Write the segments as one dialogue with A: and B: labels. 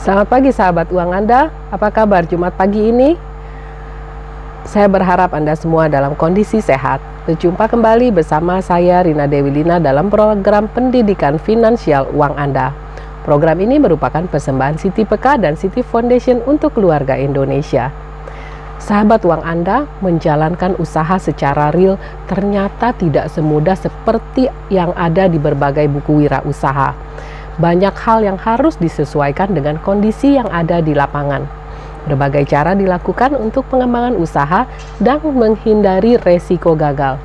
A: Selamat pagi sahabat uang Anda, apa kabar Jumat pagi ini? Saya berharap Anda semua dalam kondisi sehat. Berjumpa kembali bersama saya Rina Dewi Lina dalam program pendidikan finansial uang Anda. Program ini merupakan persembahan Siti PK dan Siti Foundation untuk keluarga Indonesia. Sahabat uang Anda, menjalankan usaha secara real ternyata tidak semudah seperti yang ada di berbagai buku wirausaha. Banyak hal yang harus disesuaikan dengan kondisi yang ada di lapangan. Berbagai cara dilakukan untuk pengembangan usaha dan menghindari resiko gagal.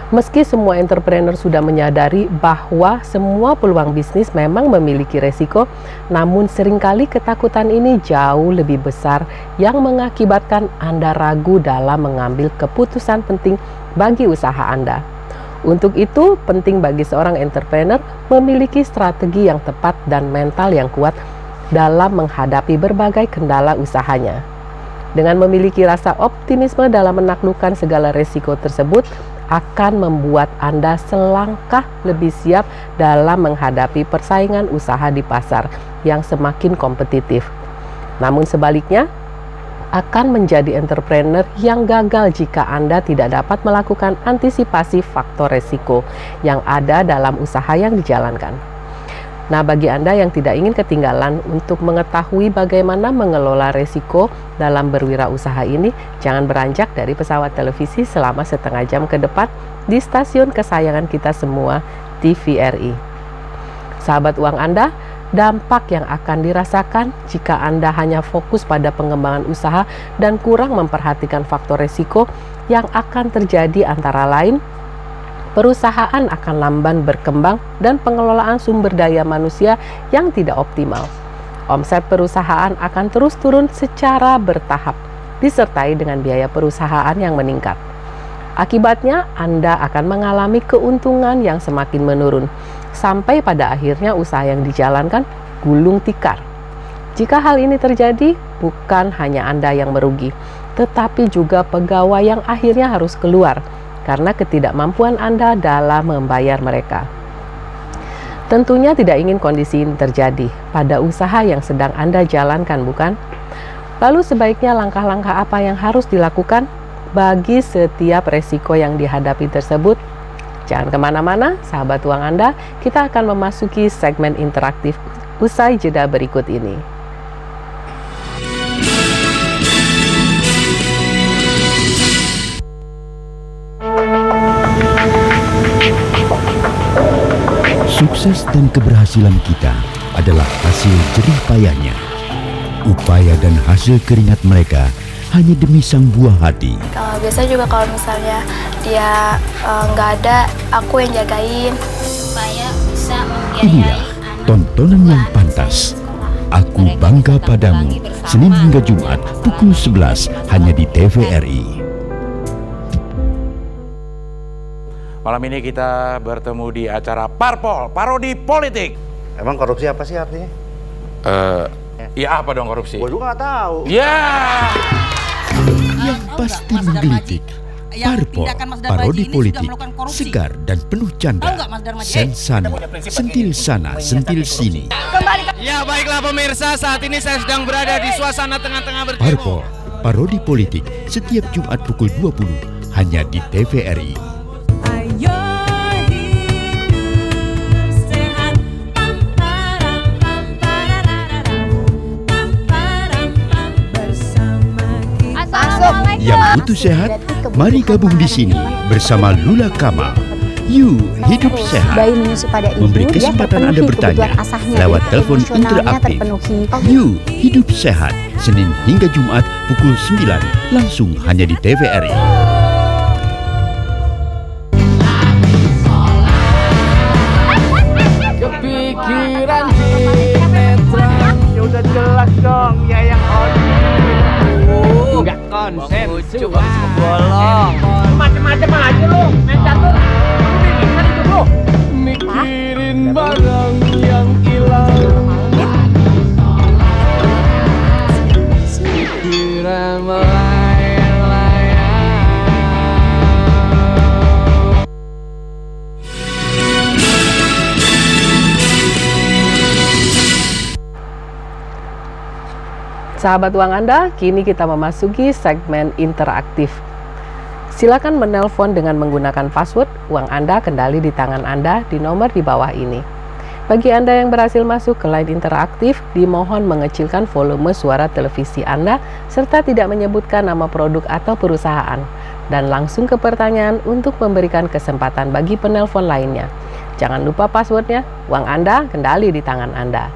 A: Meski semua entrepreneur sudah menyadari bahwa semua peluang bisnis memang memiliki resiko, namun seringkali ketakutan ini jauh lebih besar yang mengakibatkan Anda ragu dalam mengambil keputusan penting bagi usaha Anda. Untuk itu, penting bagi seorang entrepreneur memiliki strategi yang tepat dan mental yang kuat dalam menghadapi berbagai kendala usahanya. Dengan memiliki rasa optimisme dalam menaklukkan segala resiko tersebut, akan membuat Anda selangkah lebih siap dalam menghadapi persaingan usaha di pasar yang semakin kompetitif. Namun sebaliknya, akan menjadi entrepreneur yang gagal jika Anda tidak dapat melakukan antisipasi faktor resiko yang ada dalam usaha yang dijalankan. Nah, bagi Anda yang tidak ingin ketinggalan untuk mengetahui bagaimana mengelola resiko dalam berwirausaha ini, jangan beranjak dari pesawat televisi selama setengah jam ke depan di stasiun kesayangan kita semua, TVRI. Sahabat uang Anda, dampak yang akan dirasakan jika Anda hanya fokus pada pengembangan usaha dan kurang memperhatikan faktor resiko yang akan terjadi antara lain, perusahaan akan lamban berkembang dan pengelolaan sumber daya manusia yang tidak optimal. Omset perusahaan akan terus turun secara bertahap, disertai dengan biaya perusahaan yang meningkat. Akibatnya, Anda akan mengalami keuntungan yang semakin menurun, sampai pada akhirnya usaha yang dijalankan gulung tikar. Jika hal ini terjadi, bukan hanya Anda yang merugi, tetapi juga pegawai yang akhirnya harus keluar karena ketidakmampuan Anda dalam membayar mereka. Tentunya tidak ingin kondisi ini terjadi pada usaha yang sedang Anda jalankan, bukan? Lalu sebaiknya langkah-langkah apa yang harus dilakukan bagi setiap resiko yang dihadapi tersebut? Jangan kemana-mana, sahabat uang Anda, kita akan memasuki segmen interaktif usai jeda berikut ini.
B: Sukses dan keberhasilan kita adalah hasil jerih payahnya. Upaya dan hasil keringat mereka hanya demi sang buah hati.
C: Biasanya juga kalau misalnya dia nggak ada, aku yang jagain.
D: Supaya bisa
B: Inilah tontonan yang pantas. Aku Bangga Padamu, Senin hingga Jumat pukul 11 hanya di TVRI.
E: Malam ini kita bertemu di acara Parpol, Parodi Politik.
F: Emang korupsi apa sih artinya?
E: Ya apa dong korupsi?
F: Gue juga nggak tahu.
E: Ya.
B: Yang pasti menggelitik. Parpol, parodi politik, segar dan penuh canda. Sensana, sentil sana, sentil sini.
G: Ya baiklah pemirsa, saat ini saya sedang berada di suasana tengah-tengah bertemu.
B: Parpol, parodi politik, setiap Jumat pukul 20 hanya di TVRI. Yang butuh sehat, mari gabung di sini bersama Lula Kamal. You Hidup Sehat. Memberi kesempatan Anda bertanya lewat telepon interaktif. You Hidup Sehat, Senin hingga Jumat pukul 9, langsung hanya di TVRI.
G: Kepikiran sinetron.
F: Ya udah jelas dong, ya yang
G: Enggak konsen,
F: coba bolong.
G: Macem-macem aja lu, main catur. Lu bingung hidup lu. Mikirin barang yang hilang. Pikiran melayang-layang.
A: Sahabat uang Anda, kini kita memasuki segmen interaktif. Silakan menelpon dengan menggunakan password. Uang Anda kendali di tangan Anda di nomor di bawah ini. Bagi Anda yang berhasil masuk ke line interaktif, dimohon mengecilkan volume suara televisi Anda serta tidak menyebutkan nama produk atau perusahaan. Dan langsung ke pertanyaan untuk memberikan kesempatan bagi penelpon lainnya. Jangan lupa passwordnya. Uang Anda kendali di tangan Anda.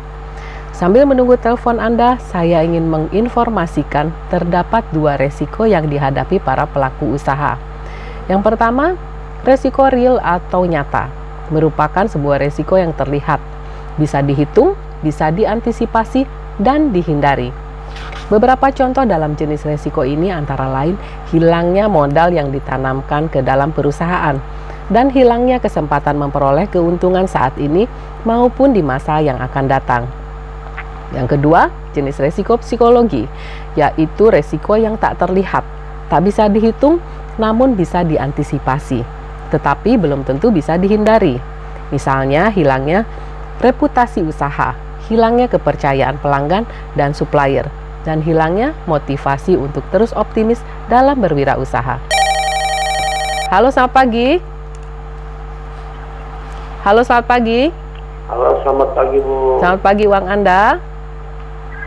A: Sambil menunggu telepon Anda, saya ingin menginformasikan terdapat 2 resiko yang dihadapi para pelaku usaha. Yang pertama, resiko real atau nyata, merupakan sebuah resiko yang terlihat, bisa dihitung, bisa diantisipasi, dan dihindari. Beberapa contoh dalam jenis resiko ini antara lain hilangnya modal yang ditanamkan ke dalam perusahaan, dan hilangnya kesempatan memperoleh keuntungan saat ini maupun di masa yang akan datang. Yang kedua, jenis resiko psikologi, yaitu resiko yang tak terlihat, tak bisa dihitung, namun bisa diantisipasi, tetapi belum tentu bisa dihindari. Misalnya, hilangnya reputasi usaha, hilangnya kepercayaan pelanggan dan supplier, dan hilangnya motivasi untuk terus optimis dalam berwirausaha. Halo, selamat pagi. Halo, selamat pagi.
D: Halo, selamat pagi, Bu.
A: Selamat pagi, uang Anda.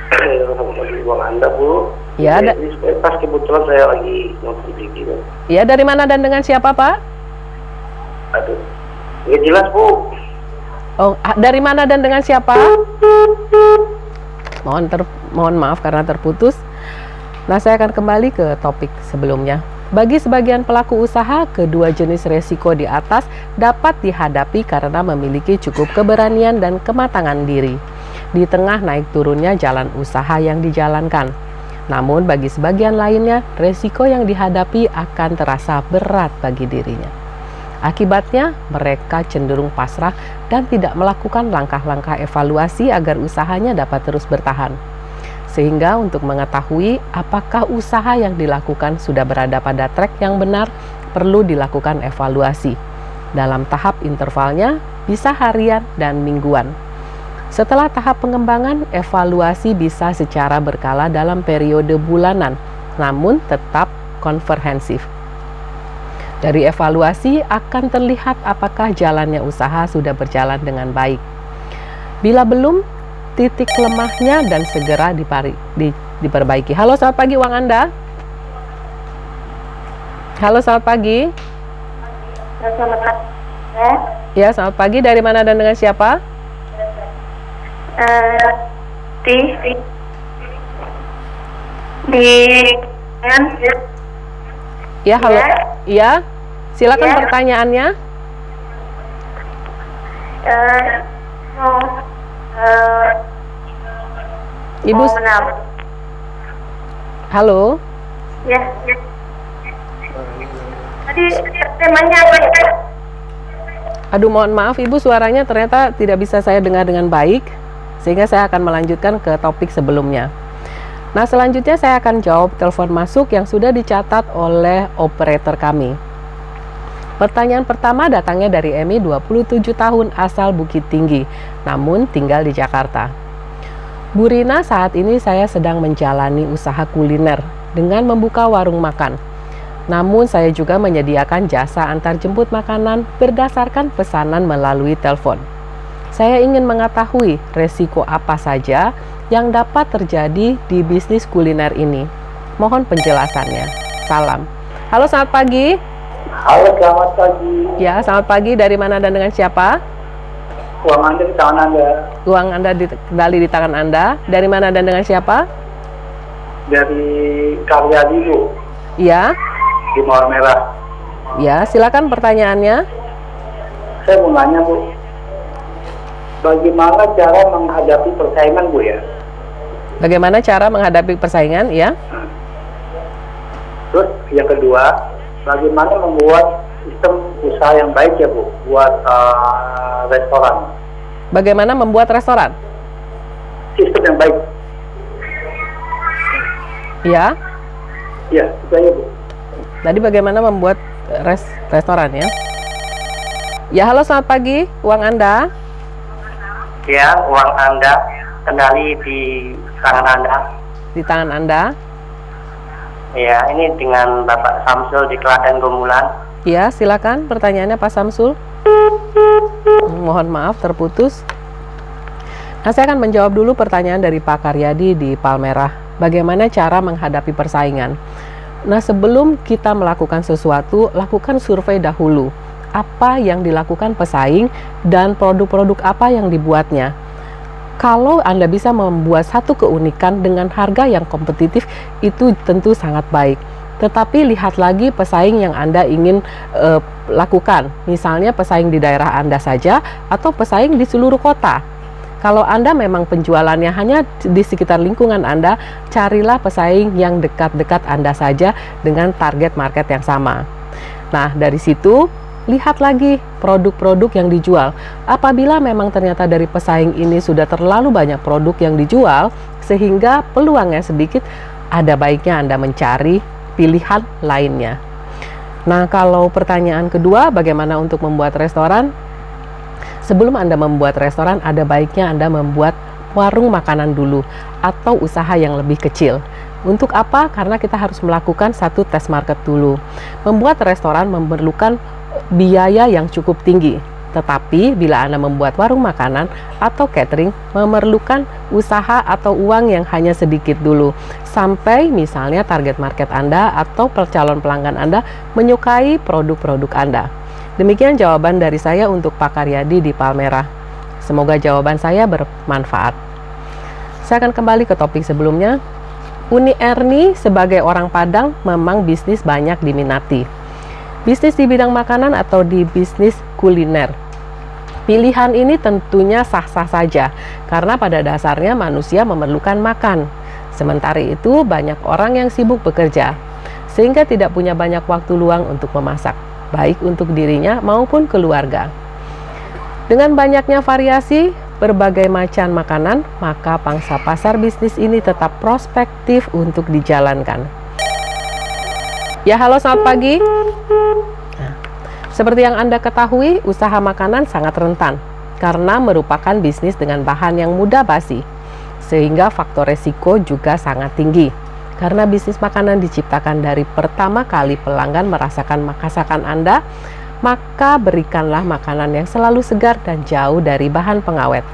D: Selamat pagi, uang Anda, Bu.
A: Ya,
D: ini pas kebetulan saya lagi nonton TV.
A: Ya, dari mana dan dengan siapa, Pak?
D: Aduh, nggak jelas, Bu.
A: Oh, dari mana dan dengan siapa? Mohon maaf karena terputus. Nah, saya akan kembali ke topik sebelumnya. Bagi sebagian pelaku usaha, kedua jenis resiko di atas dapat dihadapi karena memiliki cukup keberanian dan kematangan diri di tengah naik turunnya jalan usaha yang dijalankan. Namun bagi sebagian lainnya, resiko yang dihadapi akan terasa berat bagi dirinya. Akibatnya, mereka cenderung pasrah dan tidak melakukan langkah-langkah evaluasi agar usahanya dapat terus bertahan. Sehingga untuk mengetahui apakah usaha yang dilakukan sudah berada pada track yang benar, perlu dilakukan evaluasi. Dalam tahap intervalnya, bisa harian dan mingguan. Setelah tahap pengembangan, evaluasi bisa secara berkala dalam periode bulanan, namun tetap komprehensif. Dari evaluasi akan terlihat apakah jalannya usaha sudah berjalan dengan baik. Bila belum, titik lemahnya dan segera diperbaiki. Halo, selamat pagi uang Anda. Halo, selamat pagi.
H: Selamat pagi.
A: Ya, selamat pagi. Dari mana dan dengan siapa? Ya, halo. Iya, silakan pertanyaannya. Ibu. Halo.
H: Ya. Tadi temanya apa ya?
A: Aduh, mohon maaf Ibu, suaranya ternyata tidak bisa saya dengar dengan baik, sehingga saya akan melanjutkan ke topik sebelumnya. Nah, selanjutnya saya akan jawab telepon masuk yang sudah dicatat oleh operator kami. Pertanyaan pertama datangnya dari Emi, 27 tahun, asal Bukit Tinggi, namun tinggal di Jakarta. Bu Rina, saat ini saya sedang menjalani usaha kuliner dengan membuka warung makan. Namun saya juga menyediakan jasa antar jemput makanan berdasarkan pesanan melalui telepon. Saya ingin mengetahui resiko apa saja yang dapat terjadi di bisnis kuliner ini. Mohon penjelasannya. Salam. Halo, selamat pagi.
D: Halo, selamat pagi.
A: Ya, selamat pagi. Dari mana dan dengan siapa?
D: Uang Anda di tangan Anda.
A: Uang Anda kendali di tangan Anda. Dari mana dan dengan siapa?
D: Dari Karyadi, Bu.
A: Iya.
D: Di Mawar Merah.
A: Ya, silakan pertanyaannya.
D: Saya mau nanya, Bu. Bagaimana cara menghadapi persaingan, Bu, ya?
A: Bagaimana cara menghadapi persaingan, ya?
D: Terus yang kedua, bagaimana membuat sistem usaha yang baik, ya, Bu, buat restoran?
A: Bagaimana membuat restoran?
D: Sistem yang baik.
A: Ya.
D: Ya, itu aja, Bu.
A: Tadi bagaimana membuat restoran, ya? Ya, halo, selamat pagi. Uang Anda.
D: Ya, uang Anda kendali di tangan Anda.
A: di tangan Anda.
I: Iya, ini dengan Bapak Samsul di Klaten Gomulan.
A: Iya, silakan pertanyaannya Pak Samsul. Mohon maaf terputus. Nah, saya akan menjawab dulu pertanyaan dari Pak Karyadi di Palmerah. Bagaimana cara menghadapi persaingan? Nah, sebelum kita melakukan sesuatu, lakukan survei dahulu. Apa yang dilakukan pesaing dan produk-produk apa yang dibuatnya. Kalau Anda bisa membuat satu keunikan dengan harga yang kompetitif, itu tentu sangat baik. Tetapi lihat lagi pesaing yang Anda ingin lakukan. Misalnya pesaing di daerah Anda saja atau pesaing di seluruh kota. Kalau Anda memang penjualannya hanya di sekitar lingkungan Anda, carilah pesaing yang dekat-dekat Anda saja dengan target market yang sama. Nah, dari situ lihat lagi produk-produk yang dijual. Apabila memang ternyata dari pesaing ini sudah terlalu banyak produk yang dijual sehingga peluangnya sedikit, ada baiknya Anda mencari pilihan lainnya. Nah, kalau pertanyaan kedua, bagaimana untuk membuat restoran? Sebelum Anda membuat restoran, ada baiknya Anda membuat warung makanan dulu atau usaha yang lebih kecil. Untuk apa? Karena kita harus melakukan satu tes market dulu. Membuat restoran memerlukan biaya yang cukup tinggi. Tetapi bila Anda membuat warung makanan atau catering, memerlukan usaha atau uang yang hanya sedikit dulu, sampai misalnya target market Anda atau calon pelanggan Anda menyukai produk-produk Anda. Demikian jawaban dari saya untuk Pak Karyadi di Palmerah. Semoga jawaban saya bermanfaat. Saya akan kembali ke topik sebelumnya. Uni Erni sebagai orang Padang memang bisnis banyak diminati. Bisnis di bidang makanan atau di bisnis kuliner. Pilihan ini tentunya sah-sah saja, karena pada dasarnya manusia memerlukan makan. Sementara itu banyak orang yang sibuk bekerja, sehingga tidak punya banyak waktu luang untuk memasak, baik untuk dirinya maupun keluarga. Dengan banyaknya variasi berbagai macam makanan, maka pangsa pasar bisnis ini tetap prospektif untuk dijalankan. Ya, halo, selamat pagi. Nah, seperti yang Anda ketahui, usaha makanan sangat rentan karena merupakan bisnis dengan bahan yang mudah basi, sehingga faktor resiko juga sangat tinggi. Karena bisnis makanan diciptakan dari pertama kali pelanggan merasakan masakan Anda, maka berikanlah makanan yang selalu segar dan jauh dari bahan pengawet.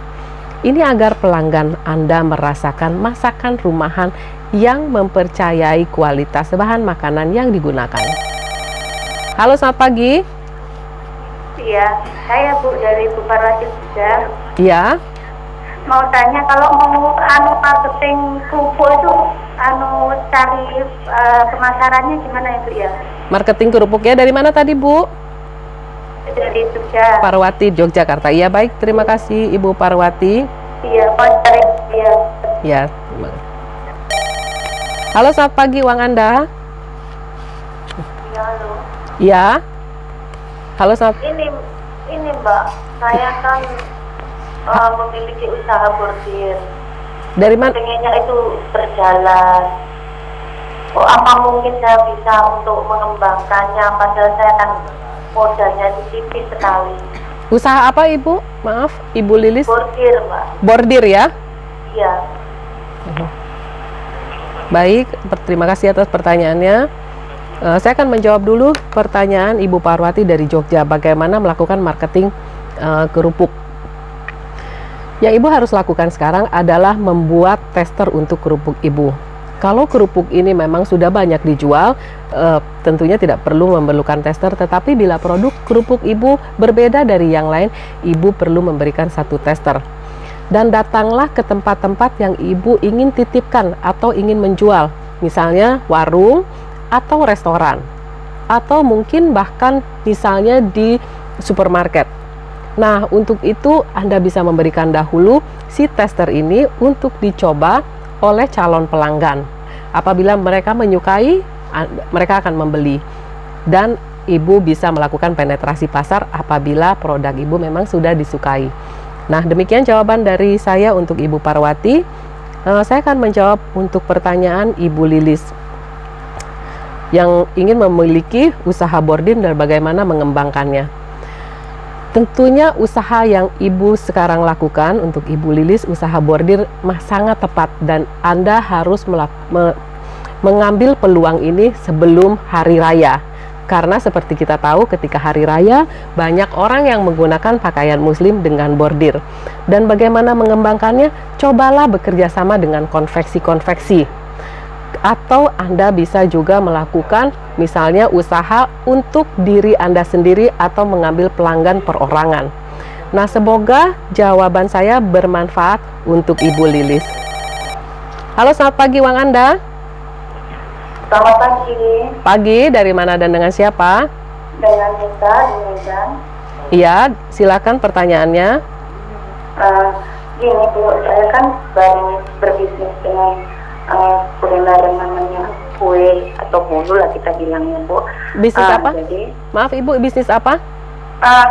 A: Ini agar pelanggan Anda merasakan masakan rumahan yang mempercayai kualitas bahan makanan yang digunakan. Halo, selamat pagi.
H: Iya, saya Bu dari Bu Parwati juga.
A: Iya.
H: Mau tanya kalau mau marketing kerupuk itu cari pemasarannya gimana ya Bu ya?
A: Marketing kerupuknya dari mana tadi Bu?
H: Dari Jogja.
A: Parwati, Yogyakarta. Iya, baik, terima kasih Ibu Parwati.
H: Iya, mau cari ya.
A: Ya, terima kasih. Halo, selamat pagi, uang Anda.
H: Iya, halo.
A: Iya. Halo, selamat.
H: Ini Mbak, saya kan memiliki usaha bordir.
A: Dari mana?
H: Pengennya itu berjalan. Oh, apa mungkin saya bisa untuk mengembangkannya? Padahal saya kan modalnya tipis sekali.
A: Usaha apa Ibu? Maaf, Ibu Lilis.
H: Bordir, Mbak.
A: Bordir ya?
H: Iya.
A: Baik, terima kasih atas pertanyaannya. Saya akan menjawab dulu pertanyaan Ibu Parwati dari Jogja. Bagaimana melakukan marketing kerupuk? Yang Ibu harus lakukan sekarang adalah membuat tester untuk kerupuk Ibu. Kalau kerupuk ini memang sudah banyak dijual, tentunya tidak perlu memerlukan tester. Tetapi bila produk kerupuk Ibu berbeda dari yang lain, Ibu perlu memberikan satu tester. Dan datanglah ke tempat-tempat yang Ibu ingin titipkan atau ingin menjual. Misalnya warung atau restoran. Atau mungkin bahkan misalnya di supermarket. Nah, untuk itu Anda bisa memberikan dahulu si tester ini untuk dicoba oleh calon pelanggan. Apabila mereka menyukai, mereka akan membeli. Dan Ibu bisa melakukan penetrasi pasar apabila produk Ibu memang sudah disukai. Nah, demikian jawaban dari saya untuk Ibu Parwati. Saya akan menjawab untuk pertanyaan Ibu Lilis yang ingin memiliki usaha bordir dan bagaimana mengembangkannya. Tentunya usaha yang Ibu sekarang lakukan untuk Ibu Lilis, usaha bordir sangat tepat dan Anda harus mengambil peluang ini sebelum hari raya. Karena seperti kita tahu ketika hari raya banyak orang yang menggunakan pakaian muslim dengan bordir. Dan bagaimana mengembangkannya? Cobalah bekerja sama dengan konveksi-konveksi. Atau Anda bisa juga melakukan misalnya usaha untuk diri Anda sendiri atau mengambil pelanggan perorangan. Nah, semoga jawaban saya bermanfaat untuk Ibu Lilis. Halo, selamat pagi Wang Anda.
H: Selamat pagi.
A: Pagi, dari mana dan dengan siapa?
H: Dengan Nita di Medan.
A: Iya, silakan pertanyaannya.
H: Gini Bu, saya kan baru berbisnis dengan kuliner yang namanya kue atau bolu lah kita bilangnya Bu.
A: Bisnis apa?
H: Jadi,
A: maaf Ibu, bisnis apa?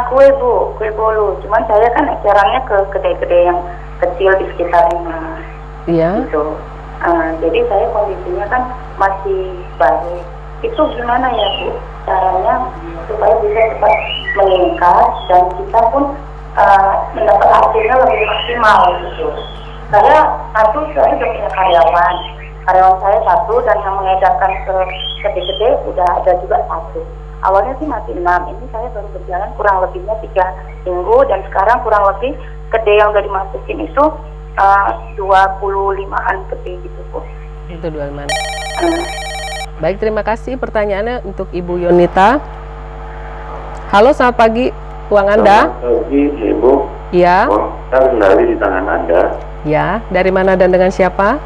H: Kue Bu, kue bolu. Cuman saya kan ecerannya ke kedai-kedai yang kecil di sekitar rumah.
A: Iya.
H: Gitu. Jadi saya kondisinya kan masih baru. Itu gimana ya Bu caranya supaya bisa cepat meningkat dan kita pun mendapat hasilnya lebih maksimal gitu. Saya sudah punya karyawan saya satu dan yang mengedarkan ke gede-gede udah ada juga satu. Awalnya sih masih 6, ini saya baru berjalan kurang lebihnya 3 minggu dan sekarang kurang lebih gede yang udah dimasukin itu 25-an gede gitu Bu.
A: Itu 25. Baik, terima kasih pertanyaannya untuk Ibu Yonita. Halo, selamat pagi uang Anda.
D: Selamat pagi Ibu.
A: Iya.
D: Saya kendali di tangan Anda.
A: Ya, dari mana dan dengan siapa?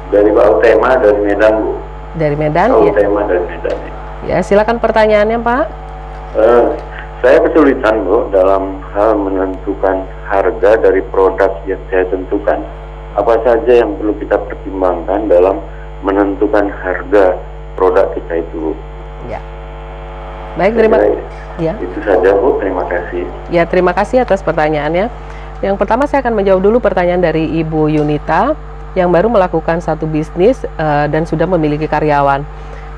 D: Dari Pak Utema dari Medan Bu.
A: Dari Medan.
D: Pak
A: Ya.
D: Utema dari Medan.
A: Ya, silakan pertanyaannya Pak.
D: Saya kesulitan Bu dalam hal menentukan harga dari produk yang saya tentukan. Apa saja yang perlu kita pertimbangkan dalam menentukan harga produk kita itu?
A: Ya. Baik, terima kasih. Ya.
D: Itu saja Bu, terima kasih.
A: Ya, terima kasih atas pertanyaannya. Yang pertama saya akan menjawab dulu pertanyaan dari Ibu Yunita yang baru melakukan satu bisnis dan sudah memiliki karyawan.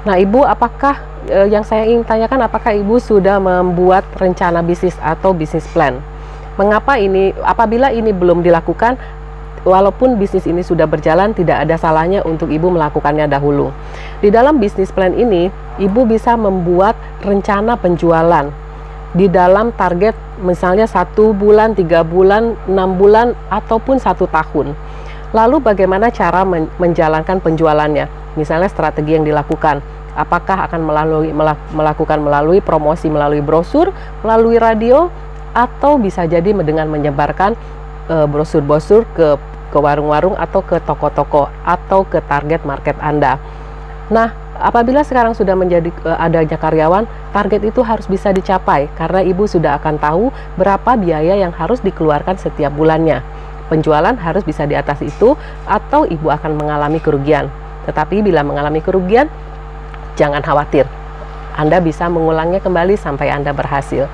A: Nah, Ibu, apakah yang saya ingin tanyakan, apakah Ibu sudah membuat rencana bisnis atau bisnis plan? Mengapa ini, apabila ini belum dilakukan, walaupun bisnis ini sudah berjalan, tidak ada salahnya untuk Ibu melakukannya dahulu. Di dalam bisnis plan ini, Ibu bisa membuat rencana penjualan di dalam target misalnya 1 bulan, 3 bulan, 6 bulan, ataupun 1 tahun. Lalu bagaimana cara menjalankan penjualannya? Misalnya strategi yang dilakukan. Apakah akan melakukan melalui promosi, melalui brosur, melalui radio, atau bisa jadi dengan menyebarkan brosur-brosur ke warung-warung atau ke toko-toko atau ke target market Anda. Nah, apabila sekarang sudah menjadi adanya karyawan, target itu harus bisa dicapai karena Ibu sudah akan tahu berapa biaya yang harus dikeluarkan setiap bulannya. Penjualan harus bisa di atas itu atau Ibu akan mengalami kerugian. Tetapi bila mengalami kerugian, jangan khawatir. Anda bisa mengulangnya kembali sampai Anda berhasil.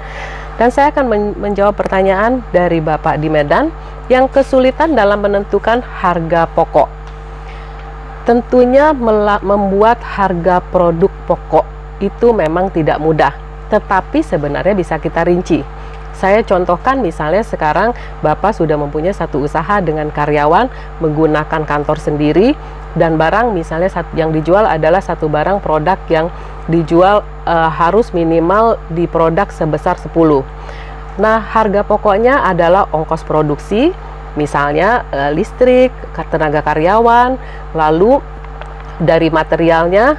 A: Dan saya akan menjawab pertanyaan dari Bapak di Medan yang kesulitan dalam menentukan harga pokok. Tentunya membuat harga produk pokok itu memang tidak mudah, tetapi sebenarnya bisa kita rinci. Saya contohkan misalnya sekarang Bapak sudah mempunyai satu usaha dengan karyawan menggunakan kantor sendiri dan barang misalnya yang dijual adalah satu barang produk yang dijual harus minimal di produk sebesar 10. Nah, harga pokoknya adalah ongkos produksi, misalnya listrik, tenaga karyawan, lalu dari materialnya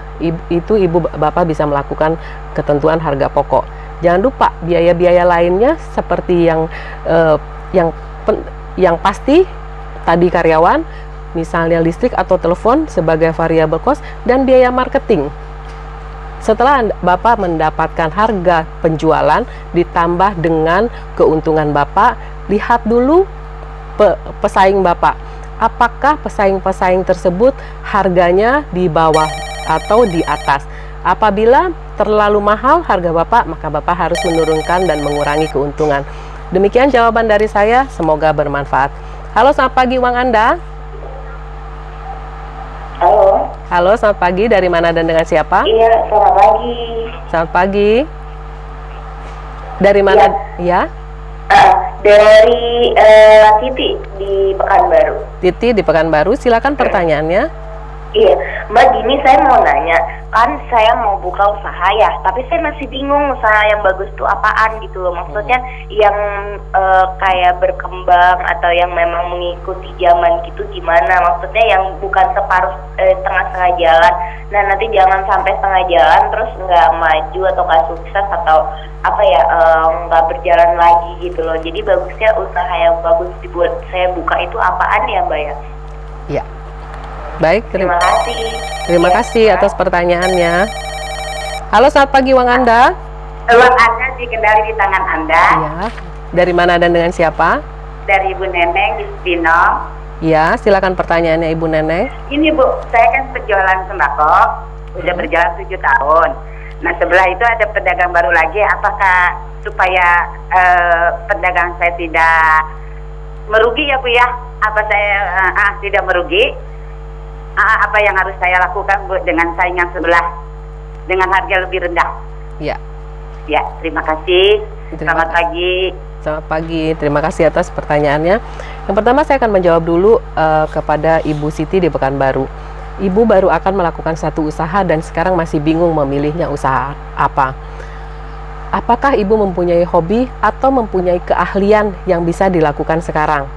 A: itu Ibu Bapak bisa melakukan ketentuan harga pokok. Jangan lupa biaya-biaya lainnya seperti yang pasti tadi karyawan, misalnya listrik atau telepon sebagai variable cost dan biaya marketing. Setelah Bapak mendapatkan harga penjualan ditambah dengan keuntungan Bapak, lihat dulu pesaing Bapak. Apakah pesaing-pesaing tersebut harganya di bawah atau di atas? Apabila terlalu mahal harga Bapak, maka Bapak harus menurunkan dan mengurangi keuntungan. Demikian jawaban dari saya, semoga bermanfaat. Halo, selamat pagi uang Anda.
H: Halo.
A: Halo, selamat pagi. Dari mana dan dengan siapa?
H: Iya, selamat pagi.
A: Selamat pagi. Dari mana? Ya.
H: Dari Titi di Pekanbaru.
A: Titi di Pekanbaru, silakan pertanyaannya.
H: Iya, Mbak, gini saya mau nanya, kan saya mau buka usaha ya, tapi saya masih bingung usaha yang bagus tuh apaan gitu loh. Maksudnya yang kayak berkembang atau yang memang mengikuti zaman gitu gimana? Maksudnya yang bukan separuh setengah-setengah jalan. Nah, nanti jangan sampai setengah jalan terus nggak maju atau nggak sukses atau apa ya, nggak berjalan lagi gitu loh. Jadi bagusnya usaha yang bagus dibuat saya buka itu apaan ya, Mbak ya?
A: Iya. Baik,
H: terima kasih.
A: Terima kasih atas pertanyaannya. Halo, selamat pagi Wang Anda.
H: Uang Anda dikendali di tangan Anda.
A: Ya. Dari mana dan dengan siapa?
H: Dari Ibu Neneng di Cibinong.
A: Ya, silakan pertanyaannya Ibu Neneng.
H: Ini Bu, saya kan penjualan sembako, udah berjalan 7 tahun. Nah, sebelah itu ada pedagang baru lagi. Apakah supaya pedagang saya tidak merugi ya Bu ya? Apa saya tidak merugi? Apa yang harus saya lakukan Bu dengan saingan sebelah dengan harga lebih rendah?
A: Ya.
H: Ya, terima kasih. Selamat pagi.
A: Selamat pagi. Terima kasih atas pertanyaannya. Yang pertama saya akan menjawab dulu kepada Ibu Siti di Pekanbaru. Ibu baru akan melakukan satu usaha dan sekarang masih bingung memilihnya usaha apa. Apakah Ibu mempunyai hobi atau mempunyai keahlian yang bisa dilakukan sekarang?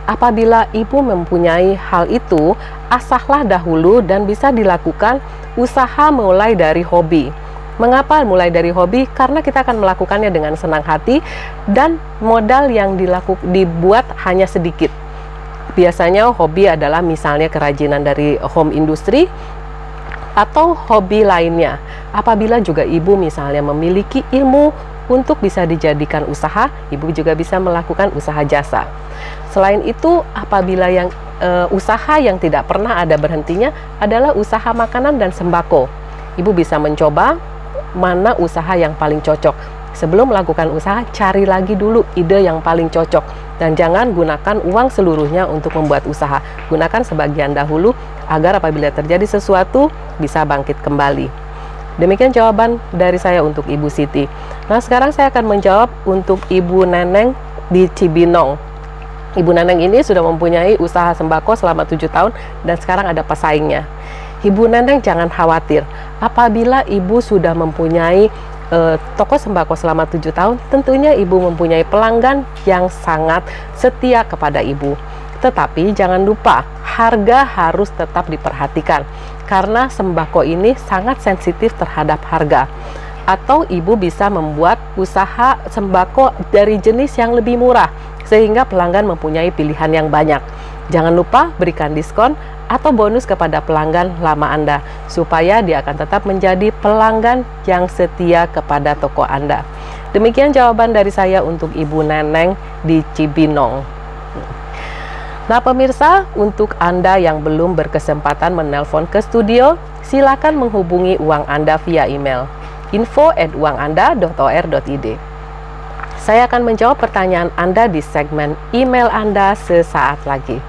A: Apabila Ibu mempunyai hal itu, asahlah dahulu dan bisa dilakukan usaha mulai dari hobi. Mengapa mulai dari hobi? Karena kita akan melakukannya dengan senang hati dan modal yang dibuat hanya sedikit. Biasanya hobi adalah misalnya kerajinan dari home industry atau hobi lainnya. Apabila juga Ibu misalnya memiliki ilmu untuk bisa dijadikan usaha, Ibu juga bisa melakukan usaha jasa. Selain itu, apabila yang usaha yang tidak pernah ada berhentinya adalah usaha makanan dan sembako. Ibu bisa mencoba mana usaha yang paling cocok. Sebelum melakukan usaha, cari lagi dulu ide yang paling cocok. Dan jangan gunakan uang seluruhnya untuk membuat usaha. Gunakan sebagian dahulu agar apabila terjadi sesuatu bisa bangkit kembali. Demikian jawaban dari saya untuk Ibu Siti. Nah, sekarang saya akan menjawab untuk Ibu Neneng di Cibinong. Ibu Neneng ini sudah mempunyai usaha sembako selama 7 tahun dan sekarang ada pesaingnya. Ibu Neneng jangan khawatir. Apabila Ibu sudah mempunyai toko sembako selama 7 tahun, tentunya Ibu mempunyai pelanggan yang sangat setia kepada Ibu. Tetapi jangan lupa, harga harus tetap diperhatikan karena sembako ini sangat sensitif terhadap harga. Atau Ibu bisa membuat usaha sembako dari jenis yang lebih murah sehingga pelanggan mempunyai pilihan yang banyak. Jangan lupa berikan diskon atau bonus kepada pelanggan lama Anda supaya dia akan tetap menjadi pelanggan yang setia kepada toko Anda. Demikian jawaban dari saya untuk Ibu Neneng di Cibinong. Nah pemirsa, untuk Anda yang belum berkesempatan menelpon ke studio, silakan menghubungi Uang Anda via email info@uanganda.or.id. Saya akan menjawab pertanyaan Anda di segmen email Anda sesaat lagi.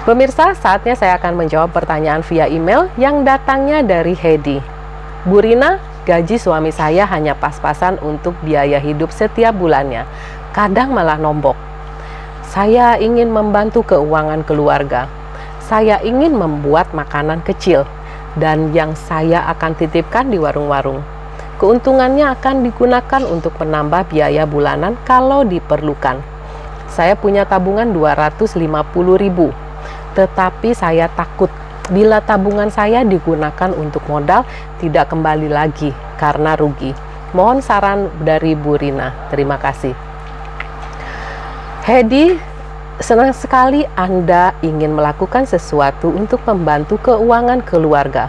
A: Pemirsa, saatnya saya akan menjawab pertanyaan via email yang datangnya dari Hedi. Bu Rina, gaji suami saya hanya pas-pasan untuk biaya hidup setiap bulannya. Kadang malah nombok. Saya ingin membantu keuangan keluarga. Saya ingin membuat makanan kecil dan yang saya akan titipkan di warung-warung. Keuntungannya akan digunakan untuk menambah biaya bulanan kalau diperlukan. Saya punya tabungan 250.000, tetapi saya takut bila tabungan saya digunakan untuk modal tidak kembali lagi karena rugi. Mohon saran dari Bu Rina. Terima kasih. Hedi, senang sekali Anda ingin melakukan sesuatu untuk membantu keuangan keluarga.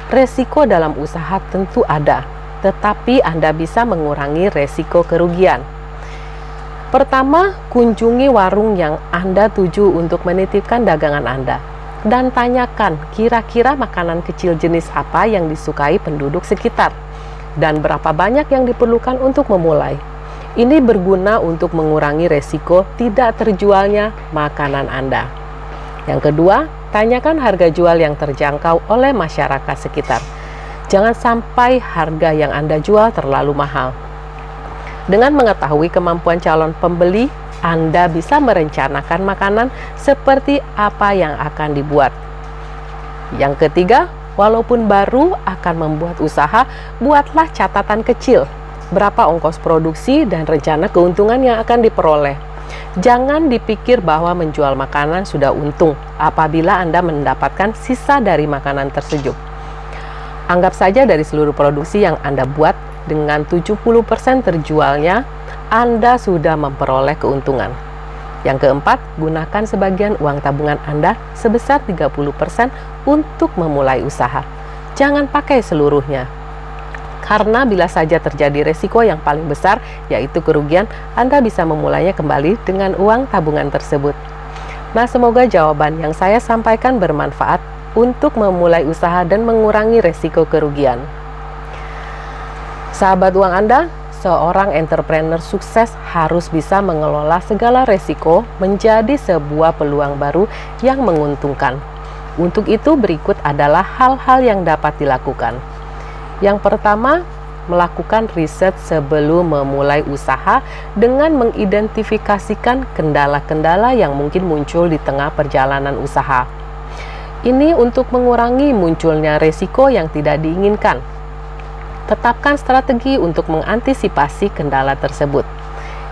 A: Resiko dalam usaha tentu ada, tetapi Anda bisa mengurangi resiko kerugian. Pertama, kunjungi warung yang Anda tuju untuk menitipkan dagangan Anda dan tanyakan kira-kira makanan kecil jenis apa yang disukai penduduk sekitar dan berapa banyak yang diperlukan untuk memulai. Ini berguna untuk mengurangi resiko tidak terjualnya makanan Anda. Yang kedua, tanyakan harga jual yang terjangkau oleh masyarakat sekitar. Jangan sampai harga yang Anda jual terlalu mahal. Dengan mengetahui kemampuan calon pembeli, Anda bisa merencanakan makanan seperti apa yang akan dibuat. Yang ketiga, walaupun baru akan membuat usaha, buatlah catatan kecil. Berapa ongkos produksi dan rencana keuntungan yang akan diperoleh. Jangan dipikir bahwa menjual makanan sudah untung apabila Anda mendapatkan sisa dari makanan tersebut. Anggap saja dari seluruh produksi yang Anda buat, dengan 70% terjualnya, Anda sudah memperoleh keuntungan. Yang keempat, gunakan sebagian uang tabungan Anda sebesar 30% untuk memulai usaha. Jangan pakai seluruhnya. Karena bila saja terjadi resiko yang paling besar, yaitu kerugian, Anda bisa memulainya kembali dengan uang tabungan tersebut. Nah, semoga jawaban yang saya sampaikan bermanfaat untuk memulai usaha dan mengurangi resiko kerugian. Sahabat uang Anda, seorang entrepreneur sukses harus bisa mengelola segala resiko menjadi sebuah peluang baru yang menguntungkan. Untuk itu berikut adalah hal-hal yang dapat dilakukan. Yang pertama, melakukan riset sebelum memulai usaha dengan mengidentifikasikan kendala-kendala yang mungkin muncul di tengah perjalanan usaha. Ini untuk mengurangi munculnya resiko yang tidak diinginkan. Tetapkan strategi untuk mengantisipasi kendala tersebut.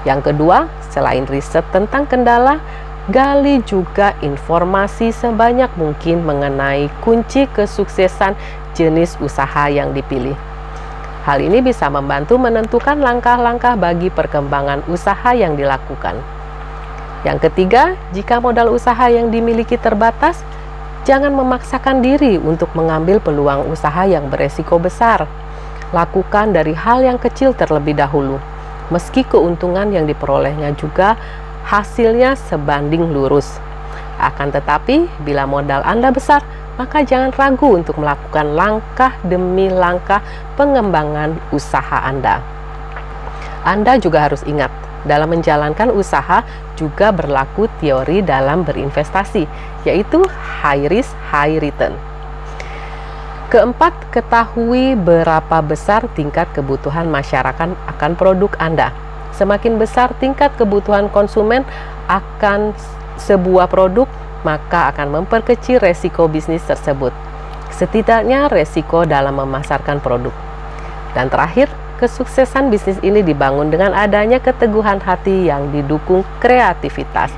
A: Yang kedua, selain riset tentang kendala, gali juga informasi sebanyak mungkin mengenai kunci kesuksesan jenis usaha yang dipilih. Hal ini bisa membantu menentukan langkah-langkah bagi perkembangan usaha yang dilakukan. Yang ketiga, jika modal usaha yang dimiliki terbatas, jangan memaksakan diri untuk mengambil peluang usaha yang beresiko besar. Lakukan dari hal yang kecil terlebih dahulu, meski keuntungan yang diperolehnya juga hasilnya sebanding lurus. Akan tetapi, bila modal Anda besar, maka jangan ragu untuk melakukan langkah demi langkah pengembangan usaha Anda. Anda juga harus ingat, dalam menjalankan usaha juga berlaku teori dalam berinvestasi, yaitu high risk, high return. Keempat, ketahui berapa besar tingkat kebutuhan masyarakat akan produk Anda. Semakin besar tingkat kebutuhan konsumen akan sebuah produk, maka akan memperkecil resiko bisnis tersebut. Setidaknya resiko dalam memasarkan produk. Dan terakhir, kesuksesan bisnis ini dibangun dengan adanya keteguhan hati yang didukung kreativitas.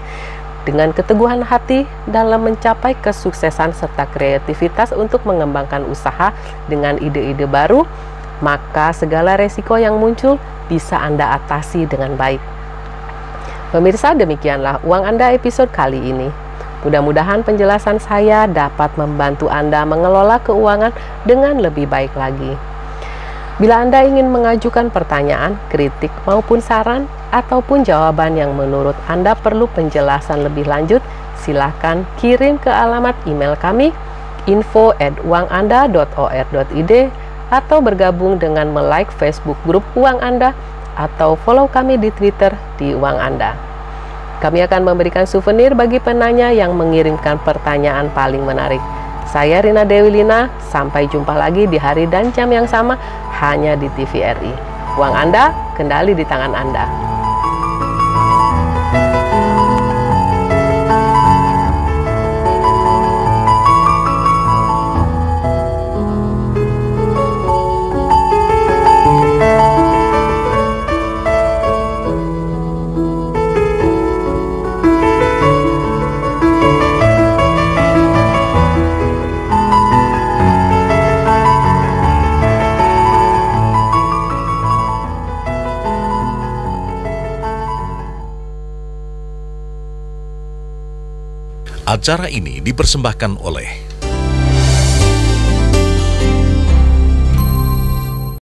A: Dengan keteguhan hati dalam mencapai kesuksesan serta kreativitas untuk mengembangkan usaha dengan ide-ide baru, maka segala resiko yang muncul bisa Anda atasi dengan baik. Pemirsa, demikianlah Uang Anda episode kali ini. Mudah-mudahan penjelasan saya dapat membantu Anda mengelola keuangan dengan lebih baik lagi. Bila Anda ingin mengajukan pertanyaan, kritik maupun saran, ataupun jawaban yang menurut Anda perlu penjelasan lebih lanjut, silakan kirim ke alamat email kami info@uanganda.or.id atau bergabung dengan like Facebook grup Uang Anda atau follow kami di Twitter di Uang Anda. Kami akan memberikan souvenir bagi penanya yang mengirimkan pertanyaan paling menarik. Saya Rina Dewi Lina, sampai jumpa lagi di hari dan jam yang sama hanya di TVRI. Uang Anda, kendali di tangan Anda.
J: Acara ini dipersembahkan oleh